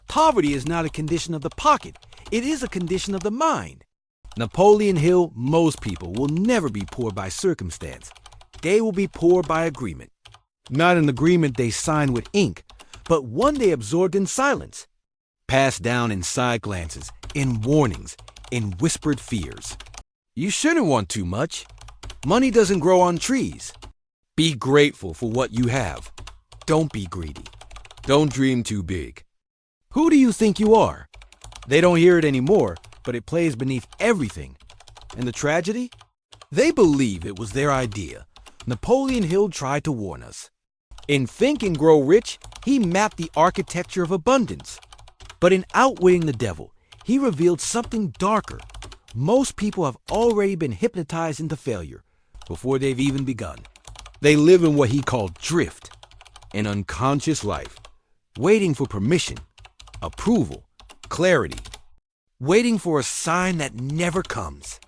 Poverty is not a condition of the pocket. It is a condition of the mind. Napoleon Hill, most people will never be poor by circumstance. They will be poor by agreement. Not an agreement they sign with ink, but one they absorbed in silence. Passed down in side glances, in warnings, in whispered fears. You shouldn't want too much. Money doesn't grow on trees. Be grateful for what you have. Don't be greedy. Don't dream too big. Who do you think you are? They don't hear it anymore, but it plays beneath everything. And the tragedy? They believe it was their idea. Napoleon Hill tried to warn us. In Think and Grow Rich, he mapped the architecture of abundance. But in Outwitting the Devil, he revealed something darker. Most people have already been hypnotized into failure before they've even begun. They live in what he called drift, an unconscious life, waiting for permission, approval, clarity, waiting for a sign that never comes,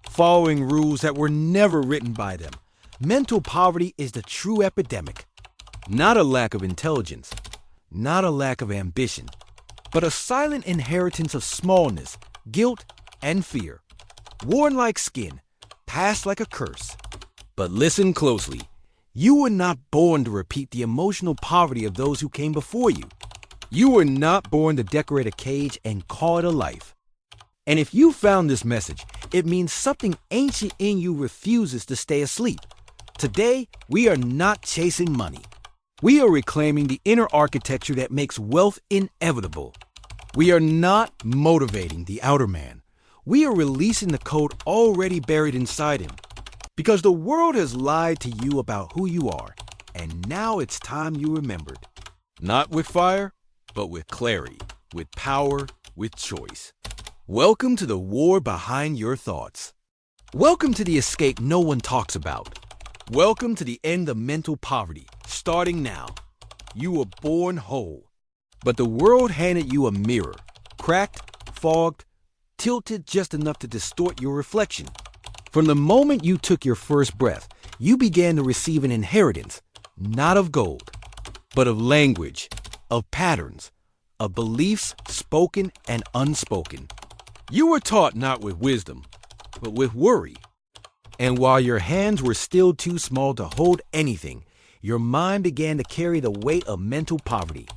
following rules that were never written by them. Mental poverty is the true epidemic. Not a lack of intelligence, not a lack of ambition, but a silent inheritance of smallness, guilt, and fear. Worn like skin, passed like a curse. But listen closely. You were not born to repeat the emotional poverty of those who came before you. You were not born to decorate a cage and call it a life. And if you found this message, it means something ancient in you refuses to stay asleep. Today, we are not chasing money. We are reclaiming the inner architecture that makes wealth inevitable. We are not motivating the outer man. We are releasing the code already buried inside him. Because the world has lied to you about who you are, and now it's time you remembered. Not with fire, but with clarity, with power, with choice. Welcome to the war behind your thoughts. Welcome to the escape no one talks about. Welcome to the end of mental poverty, starting now. You were born whole, but the world handed you a mirror, cracked, fogged, tilted just enough to distort your reflection. From the moment you took your first breath, you began to receive an inheritance, not of gold, but of language, of patterns, of beliefs spoken and unspoken. You were taught not with wisdom, but with worry. And while your hands were still too small to hold anything, your mind began to carry the weight of mental poverty.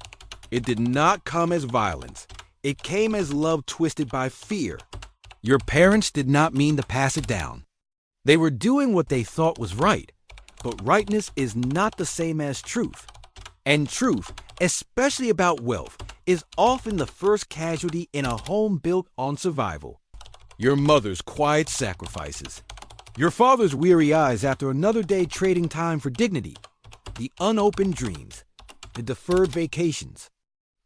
It did not come as violence. It came as love twisted by fear. Your parents did not mean to pass it down. They were doing what they thought was right, but rightness is not the same as truth. And truth, especially about wealth, is often the first casualty in a home built on survival. Your mother's quiet sacrifices. Your father's weary eyes after another day trading time for dignity. The unopened dreams. The deferred vacations.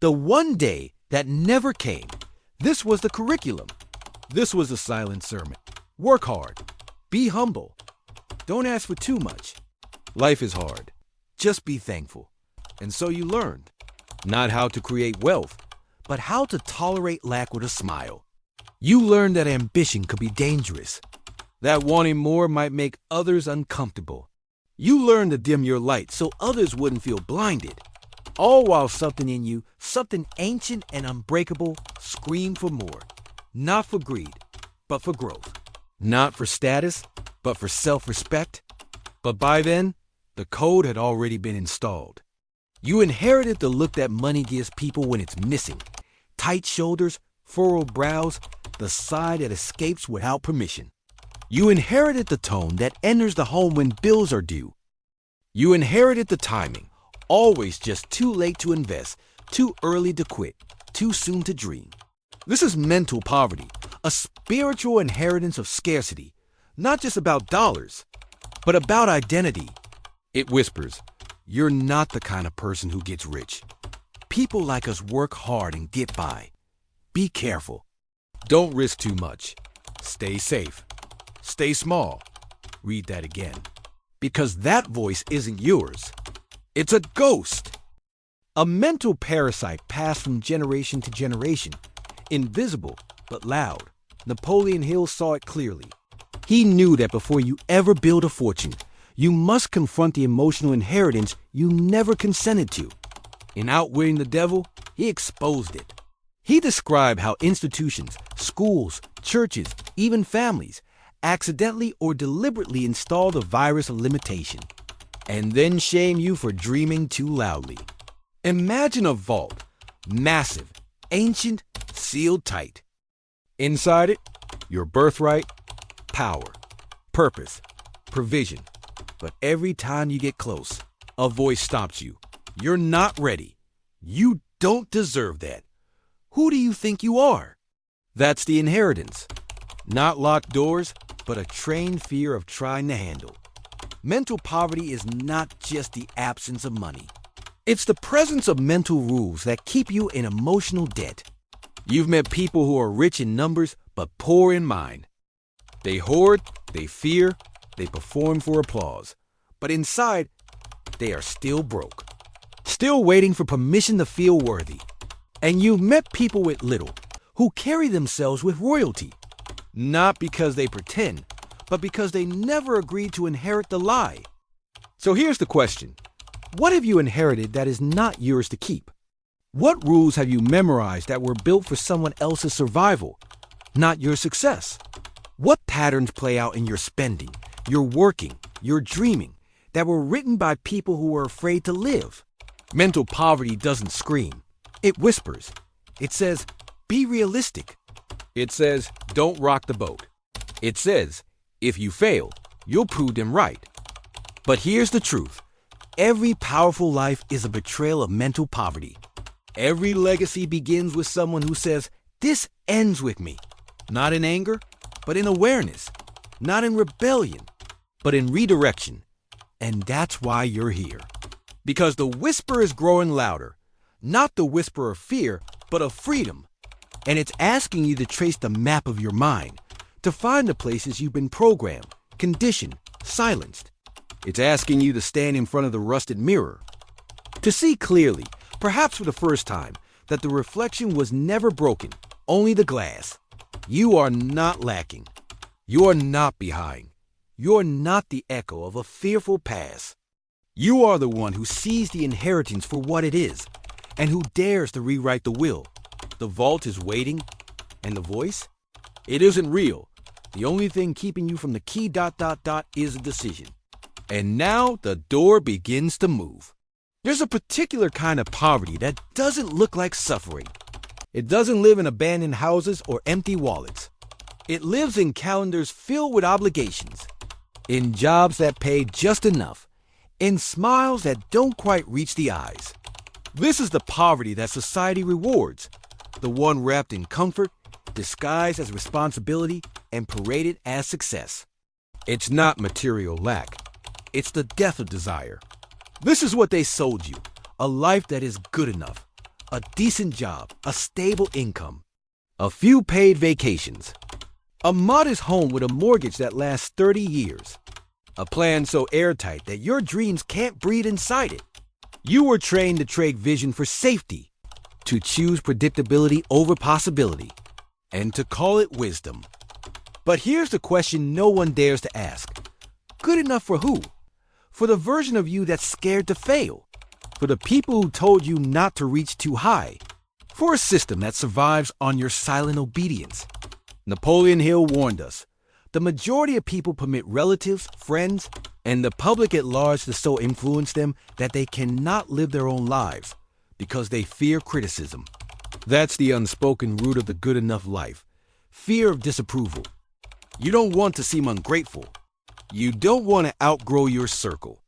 The one day that never came. This was the curriculum. This was the silent sermon. Work hard. Be humble. Don't ask for too much. Life is hard. Just be thankful. And so you learned. Not how to create wealth, but how to tolerate lack with a smile. You learned that ambition could be dangerous. That wanting more might make others uncomfortable. You learned to dim your light so others wouldn't feel blinded. All while something in you, something ancient and unbreakable, screamed for more. Not for greed, but for growth. Not for status, but for self-respect. But by then, the code had already been installed. You inherited the look that money gives people when it's missing. Tight shoulders, furrowed brows, the side that escapes without permission. You inherited the tone that enters the home when bills are due. You inherited the timing, always just too late to invest, too early to quit, too soon to dream. This is mental poverty, a spiritual inheritance of scarcity, not just about dollars, but about identity. It whispers, you're not the kind of person who gets rich. People like us work hard and get by. Be careful. Don't risk too much. Stay safe. Stay small. Read that again. Because that voice isn't yours. It's a ghost. A mental parasite passed from generation to generation. Invisible, but loud. Napoleon Hill saw it clearly. He knew that before you ever build a fortune, you must confront the emotional inheritance you never consented to. In Outwitting the Devil, he exposed it. He described how institutions, schools, churches, even families, accidentally or deliberately install the virus of limitation, and then shame you for dreaming too loudly. Imagine a vault, massive, ancient, sealed tight. Inside it, your birthright, power, purpose, provision. But every time you get close, a voice stops you. You're not ready. You don't deserve that. Who do you think you are? That's the inheritance. Not locked doors, but a trained fear of trying to handle. Mental poverty is not just the absence of money. It's the presence of mental rules that keep you in emotional debt. You've met people who are rich in numbers, but poor in mind. They hoard, they fear, they perform for applause. But inside, they are still broke. Still waiting for permission to feel worthy. And you've met people with little, who carry themselves with royalty. Not because they pretend, but because they never agreed to inherit the lie. So here's the question. What have you inherited that is not yours to keep? What rules have you memorized that were built for someone else's survival, not your success? What patterns play out in your spending, your working, your dreaming, that were written by people who were afraid to live? Mental poverty doesn't scream. It whispers. It says, be realistic. It says, don't rock the boat. It says, if you fail, you'll prove them right. But here's the truth. Every powerful life is a betrayal of mental poverty. Every legacy begins with someone who says, this ends with me. Not in anger, but in awareness. Not in rebellion, but in redirection. And that's why you're here. Because the whisper is growing louder. Not the whisper of fear, but of freedom. And it's asking you to trace the map of your mind, to find the places you've been programmed, conditioned, silenced. It's asking you to stand in front of the rusted mirror, to see clearly, perhaps for the first time, that the reflection was never broken, only the glass. You are not lacking. You are not behind. You are not the echo of a fearful past. You are the one who sees the inheritance for what it is, and who dares to rewrite the will. The vault is waiting, and the voice? It isn't real. The only thing keeping you from the key ... is a decision. And now the door begins to move. There's a particular kind of poverty that doesn't look like suffering. It doesn't live in abandoned houses or empty wallets. It lives in calendars filled with obligations, in jobs that pay just enough, in smiles that don't quite reach the eyes. This is the poverty that society rewards, the one wrapped in comfort, disguised as responsibility, and paraded as success. It's not material lack. It's the death of desire. This is what they sold you, a life that is good enough, a decent job, a stable income, a few paid vacations, a modest home with a mortgage that lasts 30 years, a plan so airtight that your dreams can't breathe inside it. You were trained to trade vision for safety, to choose predictability over possibility, and to call it wisdom. But here's the question no one dares to ask. Good enough for who? For the version of you that's scared to fail. For the people who told you not to reach too high. For a system that survives on your silent obedience. Napoleon Hill warned us. The majority of people permit relatives, friends, and the public at large to so influence them that they cannot live their own lives because they fear criticism. That's the unspoken root of the good enough life. Fear of disapproval. You don't want to seem ungrateful. You don't want to outgrow your circle.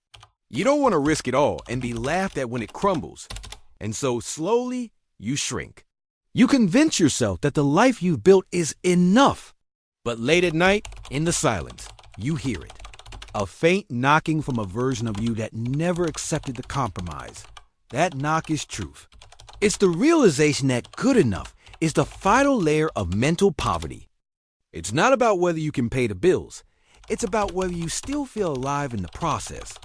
You don't want to risk it all and be laughed at when it crumbles. And so slowly, you shrink. You convince yourself that the life you've built is enough. But late at night, in the silence, you hear it. A faint knocking from a version of you that never accepted the compromise. That knock is truth. It's the realization that good enough is the final layer of mental poverty. It's not about whether you can pay the bills. It's about whether you still feel alive in the process.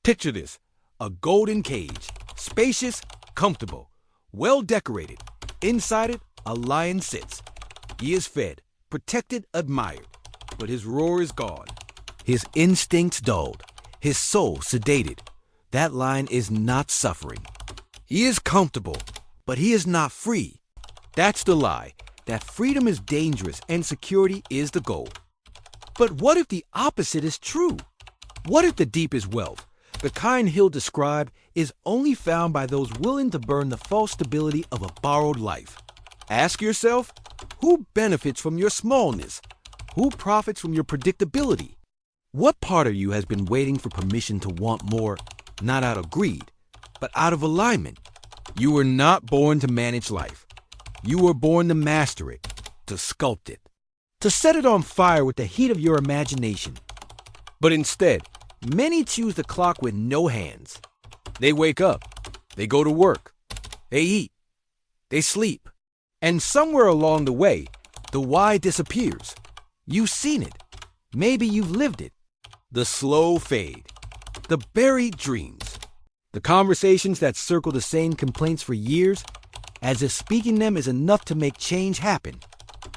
Picture this, a golden cage, spacious, comfortable, well decorated. Inside it, a lion sits. He is fed, protected, admired, but his roar is gone. His instincts dulled, his soul sedated. That lion is not suffering. He is comfortable, but he is not free. That's the lie, that freedom is dangerous and security is the goal. But what if the opposite is true? What if the deepest wealth, the kind Hill described, is only found by those willing to burn the false stability of a borrowed life? Ask yourself, who benefits from your smallness? Who profits from your predictability? What part of you has been waiting for permission to want more, not out of greed, but out of alignment? You were not born to manage life. You were born to master it, to sculpt it, to set it on fire with the heat of your imagination. But instead, many choose the clock with no hands. They wake up, they go to work, they eat, they sleep, and somewhere along the way, the why disappears. You've seen it. Maybe you've lived it. The slow fade, the buried dreams, the conversations that circle the same complaints for years, as if speaking them is enough to make change happen.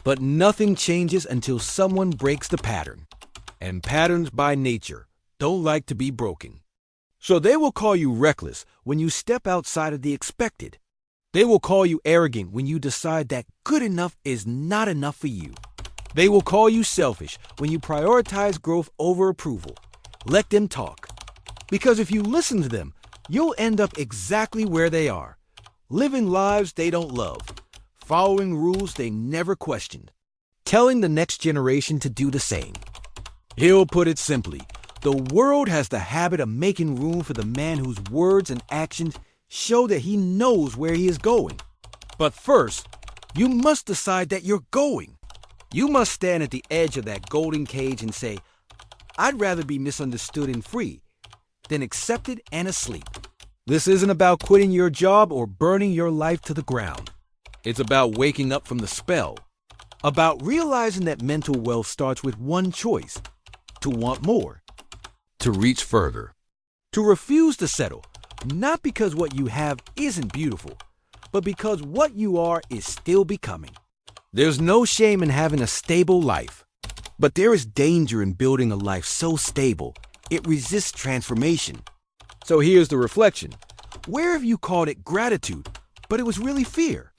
But nothing changes until someone breaks the pattern. And patterns by nature don't like to be broken. So they will call you reckless when you step outside of the expected. They will call you arrogant when you decide that good enough is not enough for you. They will call you selfish when you prioritize growth over approval. Let them talk. Because if you listen to them, you'll end up exactly where they are, living lives they don't love, following rules they never questioned, telling the next generation to do the same. Hill put it simply, the world has the habit of making room for the man whose words and actions show that he knows where he is going. But first, you must decide that you're going. You must stand at the edge of that golden cage and say, I'd rather be misunderstood and free than accepted and asleep. This isn't about quitting your job or burning your life to the ground. It's about waking up from the spell, about realizing that mental wealth starts with one choice: to want more, to reach further, to refuse to settle, not because what you have isn't beautiful, but because what you are is still becoming. There's no shame in having a stable life, but there is danger in building a life so stable it resists transformation. So here's the reflection. Where have you called it gratitude, but it was really fear?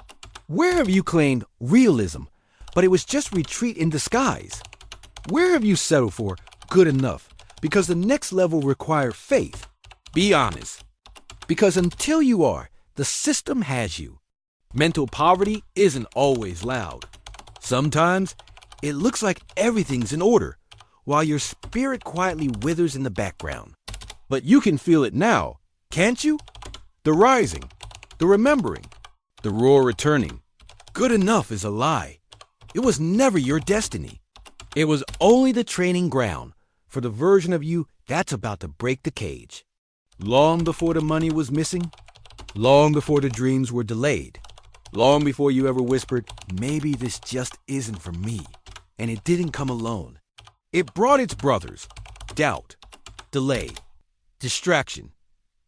Where have you claimed realism, but it was just retreat in disguise? Where have you settled for good enough because the next level required faith? Be honest. Because until you are, the system has you. Mental poverty isn't always loud. Sometimes it looks like everything's in order, while your spirit quietly withers in the background. But you can feel it now, can't you? The rising, the remembering, the roar returning. Good enough is a lie. It was never your destiny. It was only the training ground for the version of you that's about to break the cage. Long before the money was missing, long before the dreams were delayed, long before you ever whispered, maybe this just isn't for me. And it didn't come alone. It brought its brothers: doubt, delay, distraction,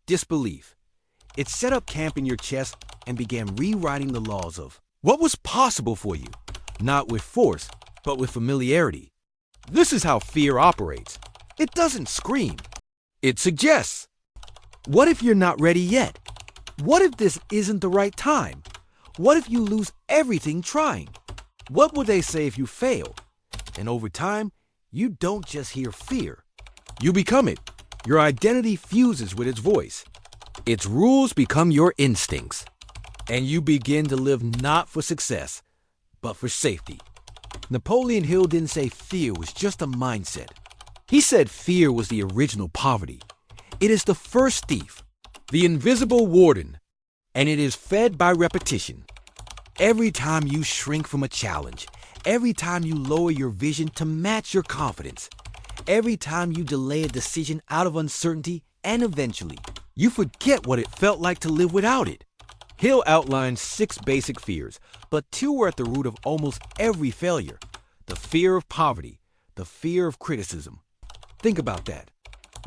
disbelief. It set up camp in your chest and began rewriting the laws of what was possible for you, not with force, but with familiarity. This is how fear operates. It doesn't scream. It suggests. What if you're not ready yet? What if this isn't the right time? What if you lose everything trying? What will they say if you fail? And over time, you don't just hear fear. You become it. Your identity fuses with its voice. Its rules become your instincts. And you begin to live not for success, but for safety. Napoleon Hill didn't say fear was just a mindset. He said fear was the original poverty. It is the first thief, the invisible warden, and it is fed by repetition. Every time you shrink from a challenge, every time you lower your vision to match your confidence, every time you delay a decision out of uncertainty, and eventually, you forget what it felt like to live without it. Hill outlined 6 basic fears, but 2 were at the root of almost every failure: the fear of poverty, the fear of criticism. Think about that.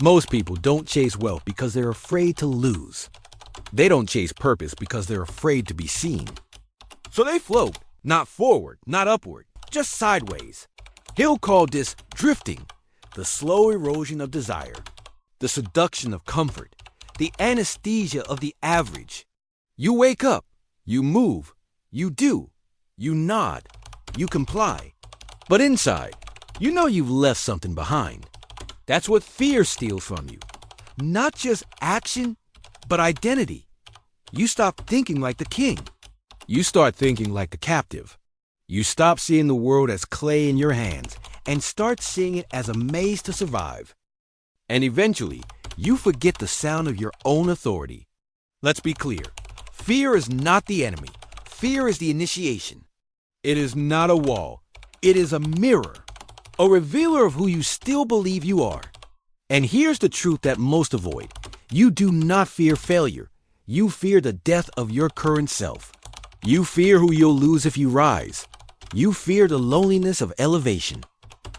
Most people don't chase wealth because they're afraid to lose. They don't chase purpose because they're afraid to be seen. So they float, not forward, not upward, just sideways. Hill called this drifting, the slow erosion of desire, the seduction of comfort, the anesthesia of the average. You wake up, you move, you do, You nod. You comply. But inside, you know you've left something behind. That's what fear steals from you. Not just action, but identity. You stop thinking like the king. You start thinking like the captive. You stop seeing the world as clay in your hands and start seeing it as a maze to survive. And eventually, you forget the sound of your own authority. Let's be clear. Fear is not the enemy. Fear is the initiation. It is not a wall. It is a mirror, a revealer of who you still believe you are. And here's the truth that most avoid. You do not fear failure. You fear the death of your current self. You fear who you'll lose if you rise. You fear the loneliness of elevation.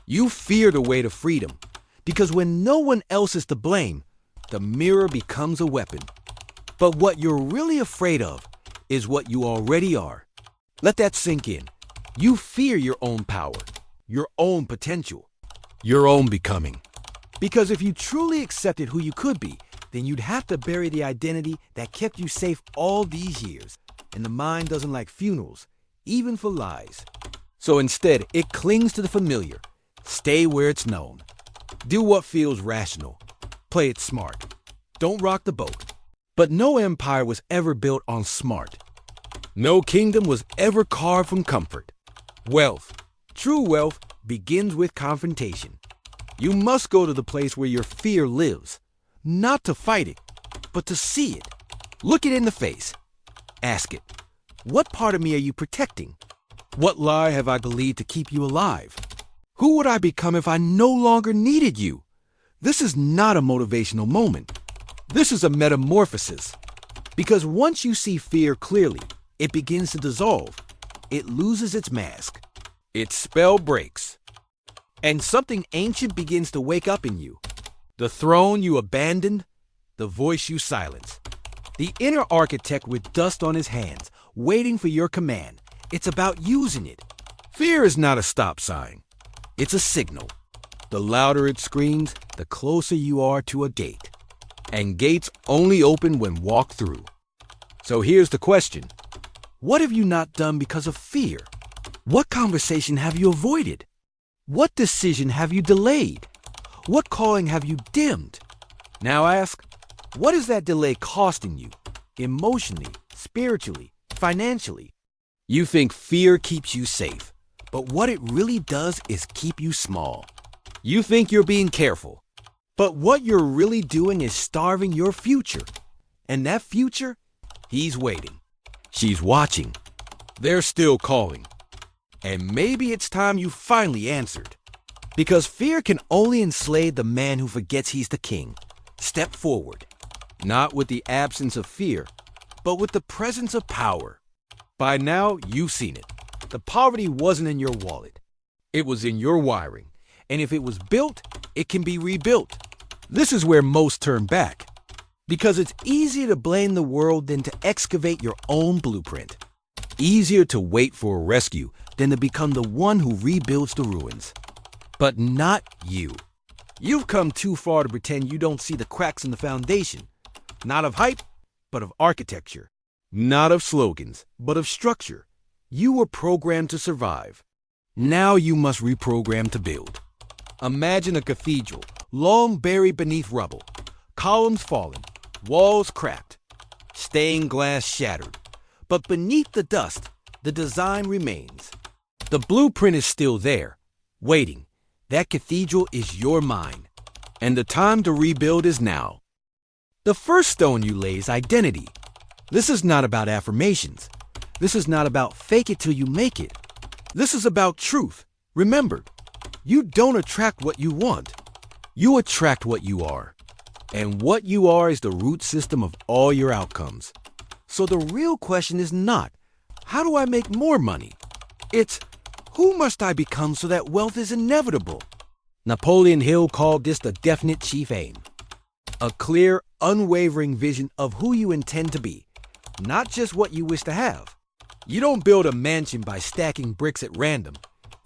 You fear the way to freedom. Because when no one else is to blame, the mirror becomes a weapon. But what you're really afraid of is what you already are. Let that sink in. You fear your own power, your own potential, your own becoming. Because if you truly accepted who you could be, then you'd have to bury the identity that kept you safe all these years. And the mind doesn't like funerals, even for lies. So instead, it clings to the familiar. Stay where it's known. Do what feels rational. Play it smart. Don't rock the boat. But no empire was ever built on smart. No kingdom was ever carved from comfort. Wealth, true wealth, begins with confrontation. You must go to the place where your fear lives, not to fight it, but to see it. Look it in the face. Ask it, what part of me are you protecting? What lie have I believed to keep you alive? Who would I become if I no longer needed you? This is not a motivational moment. This is a metamorphosis. Because once you see fear clearly, it begins to dissolve. It loses its mask. Its spell breaks. And something ancient begins to wake up in you. The throne you abandoned, the voice you silenced. The inner architect with dust on his hands, waiting for your command. It's about using it. Fear is not a stop sign. It's a signal. The louder it screams, the closer you are to a gate. And gates only open when walked through. So here's the question. What have you not done because of fear? What conversation have you avoided? What decision have you delayed? What calling have you dimmed? Now ask, what is that delay costing you? Emotionally, spiritually, financially? You think fear keeps you safe, but what it really does is keep you small. You think you're being careful, but what you're really doing is starving your future. And that future, he's waiting. She's watching. They're still calling. And maybe it's time you finally answered. Because fear can only enslave the man who forgets he's the king. Step forward. Not with the absence of fear, but with the presence of power. By now, you've seen it. The poverty wasn't in your wallet. It was in your wiring. And if it was built, it can be rebuilt. This is where most turn back. Because it's easier to blame the world than to excavate your own blueprint. Easier to wait for a rescue than to become the one who rebuilds the ruins. But not you. You've come too far to pretend you don't see the cracks in the foundation. Not of hype, but of architecture. Not of slogans, but of structure. You were programmed to survive. Now you must reprogram to build. Imagine a cathedral, long buried beneath rubble. Columns fallen, walls cracked, stained glass shattered. But beneath the dust, the design remains. The blueprint is still there, waiting. That cathedral is your mind. And the time to rebuild is now. The first stone you lay is identity. This is not about affirmations. This is not about fake it till you make it. This is about truth. Remember, you don't attract what you want. You attract what you are. And what you are is the root system of all your outcomes. So the real question is not, how do I make more money? It's, who must I become so that wealth is inevitable? Napoleon Hill called this the definite chief aim. A clear, unwavering vision of who you intend to be, not just what you wish to have. You don't build a mansion by stacking bricks at random.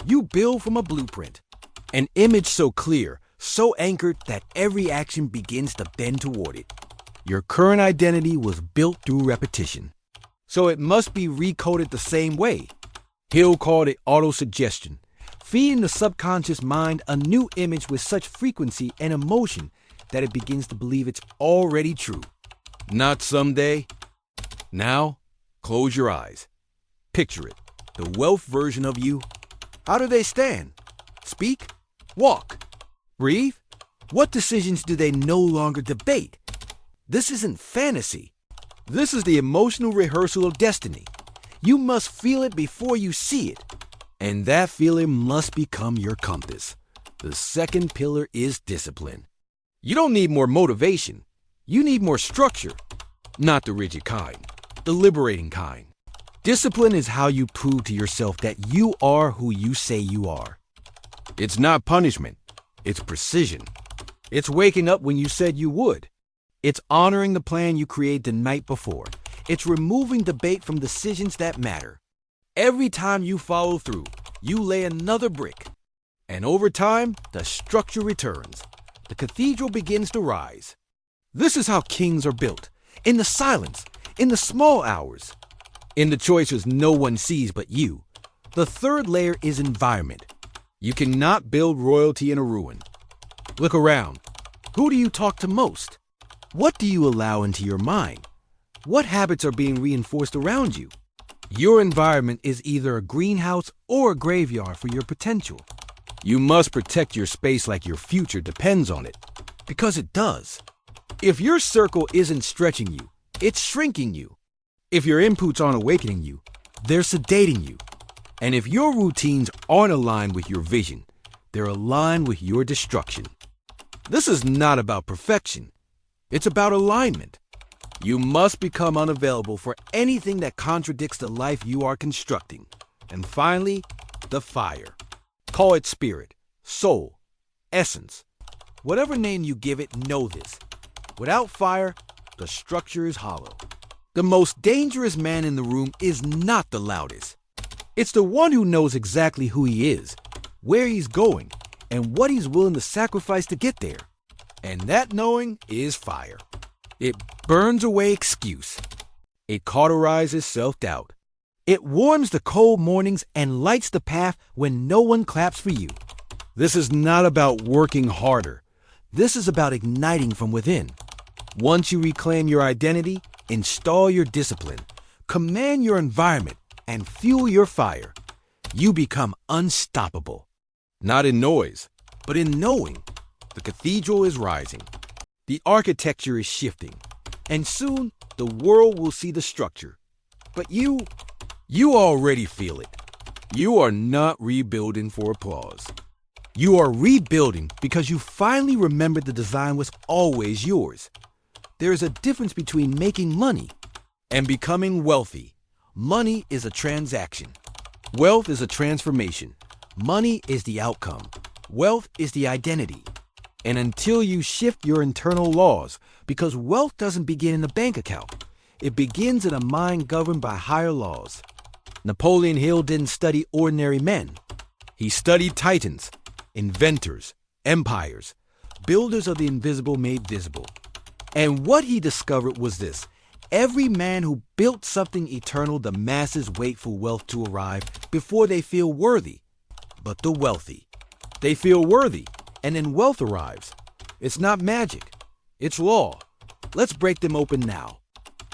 You build from a blueprint. An image so clear, so anchored that every action begins to bend toward it. Your current identity was built through repetition. So it must be recoded the same way. Hill called it autosuggestion, feeding the subconscious mind a new image with such frequency and emotion that it begins to believe it's already true. Not someday. Now, close your eyes. Picture it, the wealth version of you. How do they stand? Speak? Walk? Breathe? What decisions do they no longer debate? This isn't fantasy. This is the emotional rehearsal of destiny. You must feel it before you see it. And that feeling must become your compass. The second pillar is discipline. You don't need more motivation. You need more structure. Not the rigid kind, the liberating kind. Discipline is how you prove to yourself that you are who you say you are. It's not punishment. It's precision. It's waking up when you said you would. It's honoring the plan you created the night before. It's removing debate from decisions that matter. Every time you follow through, you lay another brick. And over time, the structure returns. The cathedral begins to rise. This is how kings are built. In the silence, in the small hours, in the choices no one sees but you. The third layer is environment. You cannot build royalty in a ruin. Look around. Who do you talk to most? What do you allow into your mind? What habits are being reinforced around you? Your environment is either a greenhouse or a graveyard for your potential. You must protect your space like your future depends on it, because it does. If your circle isn't stretching you, it's shrinking you. If your inputs aren't awakening you, they're sedating you. And if your routines aren't aligned with your vision, they're aligned with your destruction. This is not about perfection. It's about alignment. You must become unavailable for anything that contradicts the life you are constructing. And finally, the fire. Call it spirit, soul, essence. Whatever name you give it, know this. Without fire, the structure is hollow. The most dangerous man in the room is not the loudest. It's the one who knows exactly who he is, where he's going, and what he's willing to sacrifice to get there. And that knowing is fire. It burns away excuse. It cauterizes self-doubt. It warms the cold mornings and lights the path when no one claps for you. This is not about working harder. This is about igniting from within. Once you reclaim your identity, install your discipline, command your environment, and fuel your fire, you become unstoppable. Not in noise, but in knowing. The cathedral is rising. The architecture is shifting. And soon, the world will see the structure. But you already feel it. You are not rebuilding for applause. You are rebuilding because you finally remembered the design was always yours. There is a difference between making money and becoming wealthy. Money is a transaction. Wealth is a transformation. Money is the outcome. Wealth is the identity. And until you shift your internal laws, because wealth doesn't begin in a bank account. It begins in a mind governed by higher laws. Napoleon Hill didn't study ordinary men. He studied titans, inventors, empires, builders of the invisible made visible. And what he discovered was this. Every man who built something eternal, the masses wait for wealth to arrive before they feel worthy. But the wealthy, they feel worthy, and then wealth arrives. It's not magic. It's law. Let's break them open now.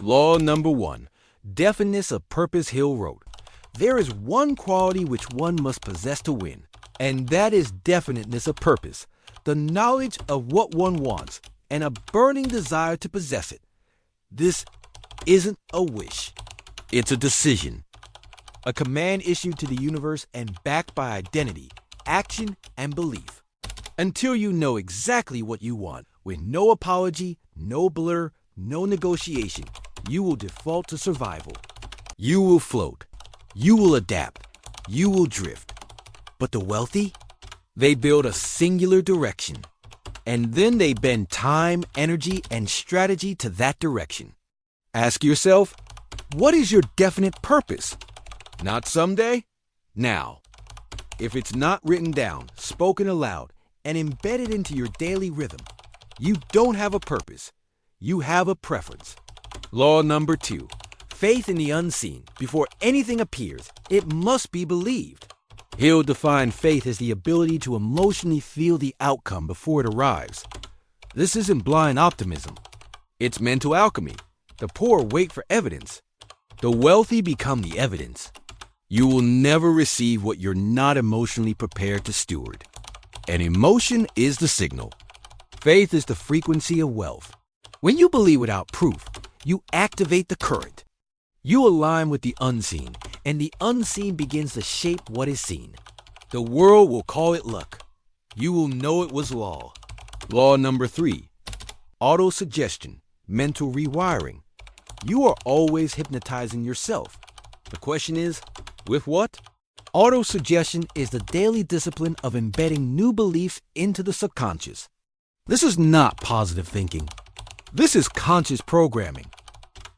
Law number 1. Definiteness of purpose. Hill wrote, there is one quality which one must possess to win, and that is definiteness of purpose, the knowledge of what one wants, and a burning desire to possess it. This isn't a wish. It's a decision. A command issued to the universe and backed by identity, action, and belief. Until you know exactly what you want, with no apology, no blur, no negotiation, you will default to survival. You will float. You will adapt. You will drift. But the wealthy? They build a singular direction. And then they bend time, energy, and strategy to that direction. Ask yourself, what is your definite purpose? Not someday? Now. If it's not written down, spoken aloud, and embedded into your daily rhythm, you don't have a purpose. You have a preference. Law number 2. faith in the unseen. Before anything appears, it must be believed. Hill defined faith as the ability to emotionally feel the outcome before it arrives. This isn't blind optimism. It's mental alchemy. The poor wait for evidence. The wealthy become the evidence. You will never receive what you're not emotionally prepared to steward. And emotion is the signal. Faith is the frequency of wealth. When you believe without proof, you activate the current. You align with the unseen, and the unseen begins to shape what is seen. The world will call it luck. You will know it was law. Law number 3, autosuggestion, mental rewiring. You are always hypnotizing yourself. The question is, with what? Autosuggestion is the daily discipline of embedding new beliefs into the subconscious. This is not positive thinking. This is conscious programming.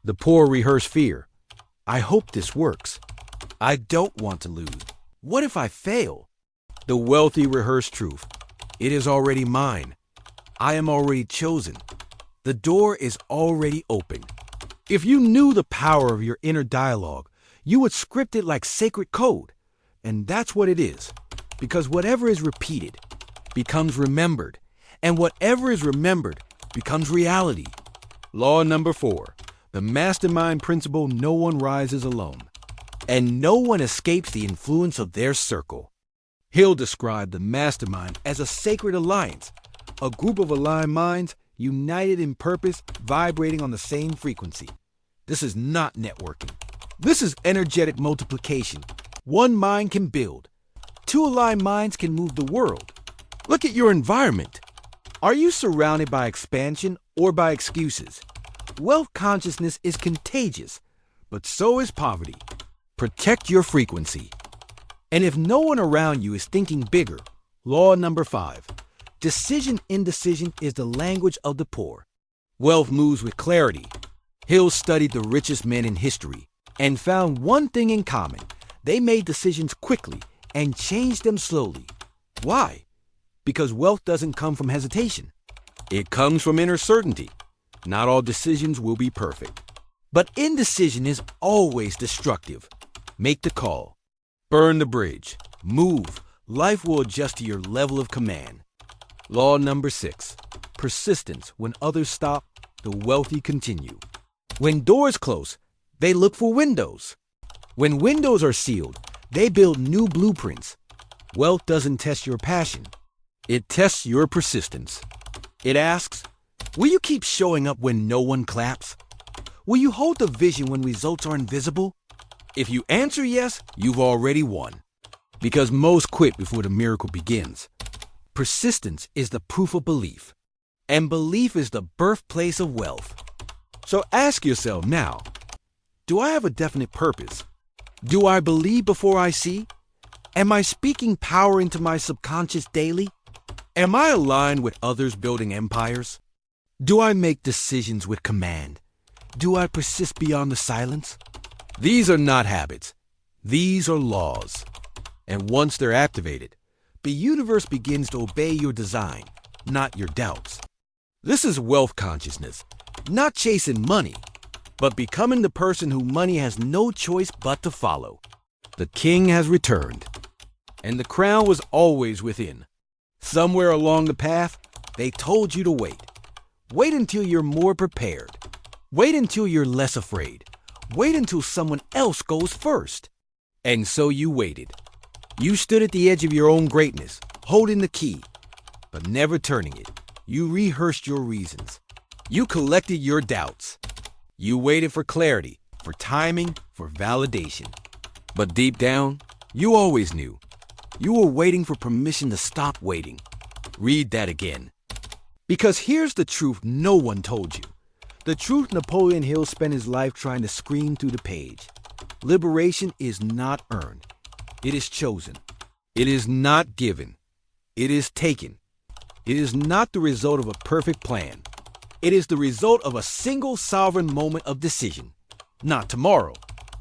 The poor rehearse fear. I hope this works. I don't want to lose. What if I fail? The wealthy rehearse truth. It is already mine. I am already chosen. The door is already open. If you knew the power of your inner dialogue, you would script it like sacred code. And that's what it is. Because whatever is repeated becomes remembered. And whatever is remembered becomes reality. Law number 4. The mastermind principle: no one rises alone. And no one escapes the influence of their circle. Hill described the mastermind as a sacred alliance, a group of aligned minds united in purpose, vibrating on the same frequency. This is not networking. This is energetic multiplication. One mind can build. 2 aligned minds can move the world. Look at your environment. Are you surrounded by expansion or by excuses? Wealth consciousness is contagious, but so is poverty. Protect your frequency. And if no one around you is thinking bigger, law number 5, decision indecision is the language of the poor. Wealth moves with clarity. Hill studied the richest men in history and found one thing in common. They made decisions quickly and changed them slowly. Why? Because wealth doesn't come from hesitation. It comes from inner certainty. Not all decisions will be perfect. But indecision is always destructive. Make the call. Burn the bridge. Move. Life will adjust to your level of command. Law number 6. Persistence. When others stop, the wealthy continue. When doors close, they look for windows. When windows are sealed, they build new blueprints. Wealth doesn't test your passion. It tests your persistence. It asks, will you keep showing up when no one claps? Will you hold the vision when results are invisible? If you answer yes, you've already won. Because most quit before the miracle begins. Persistence is the proof of belief. And belief is the birthplace of wealth. So ask yourself now, do I have a definite purpose? Do I believe before I see? Am I speaking power into my subconscious daily? Am I aligned with others building empires? Do I make decisions with command? Do I persist beyond the silence? These are not habits. These are laws. And once they're activated, the universe begins to obey your design, not your doubts. This is wealth consciousness, not chasing money, but becoming the person who money has no choice but to follow. The king has returned, and the crown was always within. Somewhere along the path, they told you to wait. Wait until you're more prepared. Wait until you're less afraid. Wait until someone else goes first. And so you waited. You stood at the edge of your own greatness, holding the key, but never turning it. You rehearsed your reasons. You collected your doubts. You waited for clarity, for timing, for validation. But deep down, you always knew. You were waiting for permission to stop waiting. Read that again. Because here's the truth no one told you. The truth Napoleon Hill spent his life trying to scream through the page. Liberation is not earned. It is chosen. It is not given. It is taken. It is not the result of a perfect plan. It is the result of a single sovereign moment of decision. Not tomorrow.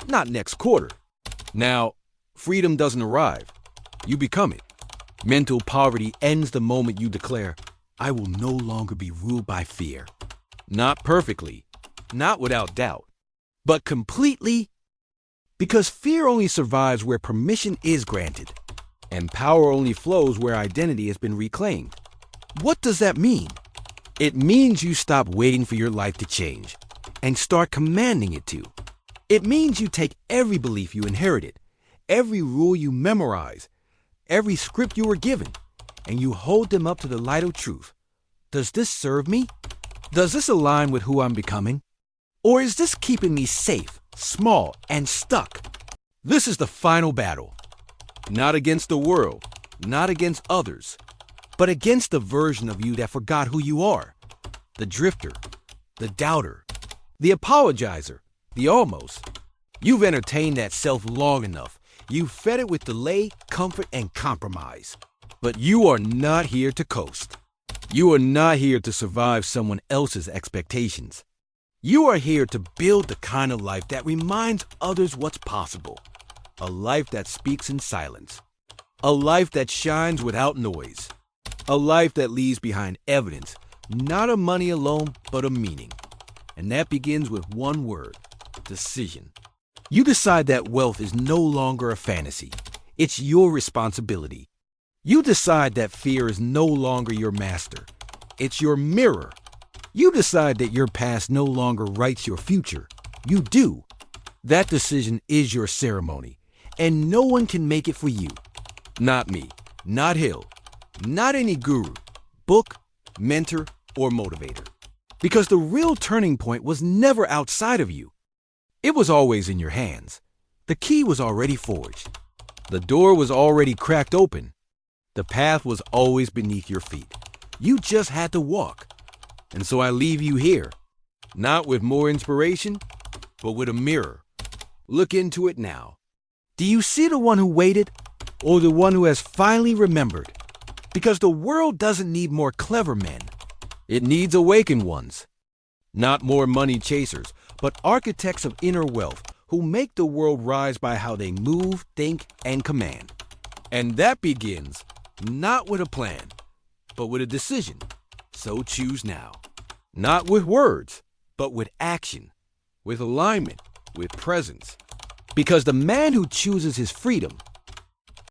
Not next quarter. Now, freedom doesn't arrive. You become it. Mental poverty ends the moment you declare, I will no longer be ruled by fear. Not perfectly, not without doubt, but completely, because fear only survives where permission is granted, and power only flows where identity has been reclaimed. What does that mean? It means you stop waiting for your life to change and start commanding it to. It means you take every belief you inherited, every rule you memorize, every script you were given, and you hold them up to the light of truth. Does this serve me? Does this align with who I'm becoming? Or is this keeping me safe, small, and stuck? This is the final battle. Not against the world, not against others, but against the version of you that forgot who you are. The drifter, the doubter, the apologizer, the almost. You've entertained that self long enough. You've fed it with delay, comfort, and compromise. But you are not here to coast. You are not here to survive someone else's expectations. You are here to build the kind of life that reminds others what's possible. A life that speaks in silence. A life that shines without noise. A life that leaves behind evidence, not of money alone, but of meaning. And that begins with one word: decision. You decide that wealth is no longer a fantasy. It's your responsibility. You decide that fear is no longer your master. It's your mirror. You decide that your past no longer writes your future. You do. That decision is your ceremony, and no one can make it for you. Not me, not Hill, not any guru, book, mentor, or motivator. Because the real turning point was never outside of you. It was always in your hands. The key was already forged. The door was already cracked open. The path was always beneath your feet. You just had to walk. And so I leave you here, not with more inspiration, but with a mirror. Look into it now. Do you see the one who waited, or the one who has finally remembered? Because the world doesn't need more clever men. It needs awakened ones. Not more money chasers, but architects of inner wealth who make the world rise by how they move, think, and command. And that begins not with a plan, but with a decision. So choose now. Not with words, but with action, with alignment, with presence. Because the man who chooses his freedom